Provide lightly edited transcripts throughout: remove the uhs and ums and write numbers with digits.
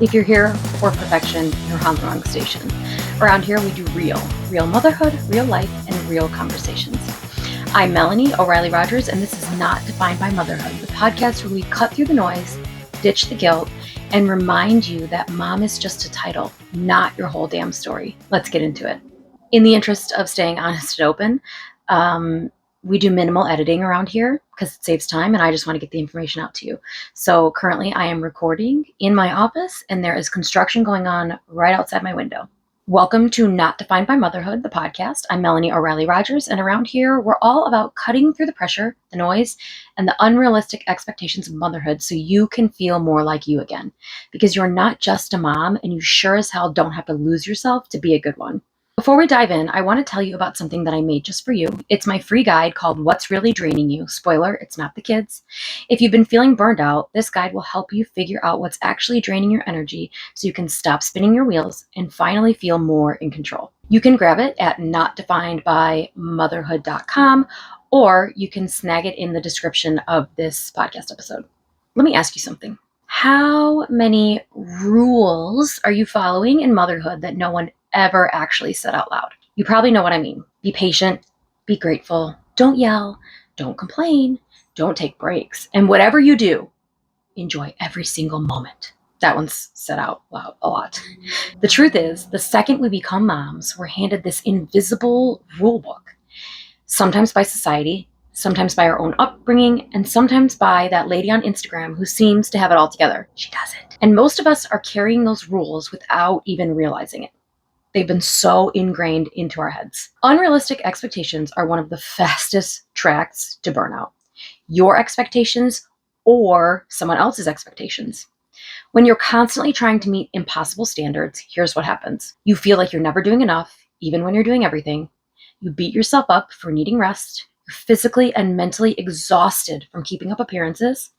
If you're here for perfection, you're on the wrong station. Around here, we do real motherhood, real life, and real conversations. I'm Melanie O'Reilly Rogers, and this is Not Defined by Motherhood, the podcast where we cut through the noise, ditch the guilt, and remind you that mom is just a title, not your whole damn story. Let's get into it. In the interest of staying honest and open, we do minimal editing around here because it saves time and I just want to get the information out to you. So currently I am recording in my office and there is construction going on right outside my window. Welcome to Not Defined by Motherhood, the podcast. I'm Melanie O'Reilly Rogers, and around here we're all about cutting through the pressure, the noise, and the unrealistic expectations of motherhood so you can feel more like you again. Because you're not just a mom and you sure as hell don't have to lose yourself to be a good one. Before we dive in, I want to tell you about something that I made just for you. It's my free guide called What's Really Draining You. Spoiler, it's not the kids. If you've been feeling burned out, this guide will help you figure out what's actually draining your energy so you can stop spinning your wheels and finally feel more in control. You can grab it at notdefinedbymotherhood.com or you can snag it in the description of this podcast episode. Let me ask you something. How many rules are you following in motherhood that no one ever actually said out loud? You probably know what I mean. Be patient, be grateful, don't yell, don't complain, don't take breaks. And whatever you do, enjoy every single moment. That one's said out loud a lot. The truth is, the second we become moms, we're handed this invisible rule book. Sometimes by society, sometimes by our own upbringing, and sometimes by that lady on Instagram who seems to have it all together. She doesn't. And most of us are carrying those rules without even realizing it. They've been so ingrained into our heads. Unrealistic expectations are one of the fastest tracks to burnout. Your expectations or someone else's expectations. When you're constantly trying to meet impossible standards, here's what happens. You feel like you're never doing enough, even when you're doing everything. You beat yourself up for needing rest. You're physically and mentally exhausted from keeping up appearances.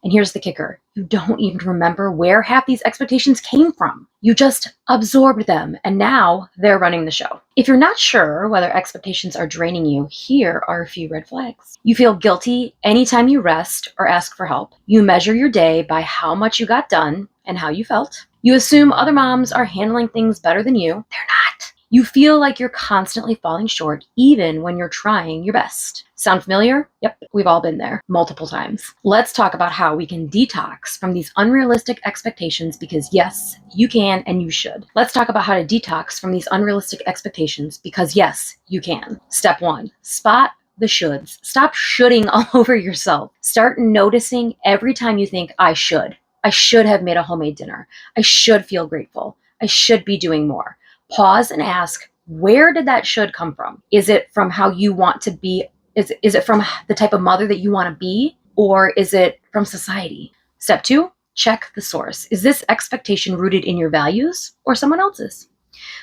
And here's the kicker. You don't even remember where half these expectations came from. You just absorbed them, and now they're running the show. If you're not sure whether expectations are draining you, here are a few red flags. You feel guilty anytime you rest or ask for help. You measure your day by how much you got done and how you felt. You assume other moms are handling things better than you. They're not. You feel like you're constantly falling short, even when you're trying your best. Sound familiar? Yep, we've all been there multiple times. Let's talk about how we can detox from these unrealistic expectations because yes, you can and you should. Let's talk about how to detox from these unrealistic expectations because yes, you can. Step 1, spot the shoulds. Stop shoulding all over yourself. Start noticing every time you think, I should have made a homemade dinner. I should feel grateful. I should be doing more. Pause and ask, where did that should come from? Is it from how you want to be? Is it from the type of mother that you want to be? Or is it from society? Step 2, check the source. Is this expectation rooted in your values or someone else's?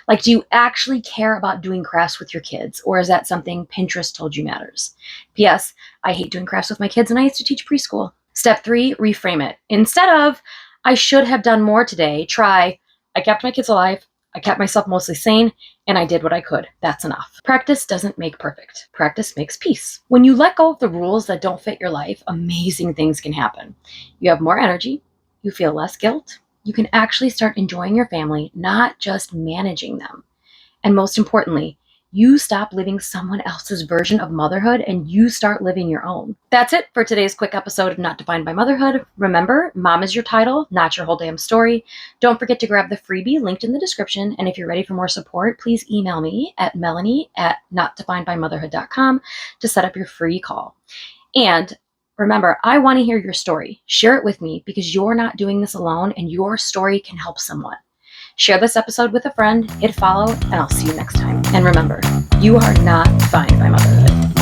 Like, do you actually care about doing crafts with your kids? Or is that something Pinterest told you matters? P.S. I hate doing crafts with my kids and I used to teach preschool. Step 3, reframe it. Instead of, I should have done more today, try, I kept my kids alive. I kept myself mostly sane, and I did what I could. That's enough. Practice doesn't make perfect. Practice makes peace. When you let go of the rules that don't fit your life, amazing things can happen. You have more energy. You feel less guilt. You can actually start enjoying your family, not just managing them. And most importantly, you stop living someone else's version of motherhood and you start living your own. That's it for today's quick episode of Not Defined by Motherhood. Remember, mom is your title, not your whole damn story. Don't forget to grab the freebie linked in the description. And if you're ready for more support, please email me at melanie@notdefinedbymotherhood.com to set up your free call. And remember, I want to hear your story. Share it with me because you're not doing this alone and your story can help someone. Share this episode with a friend, hit follow, and I'll see you next time. And remember, you are not defined by motherhood.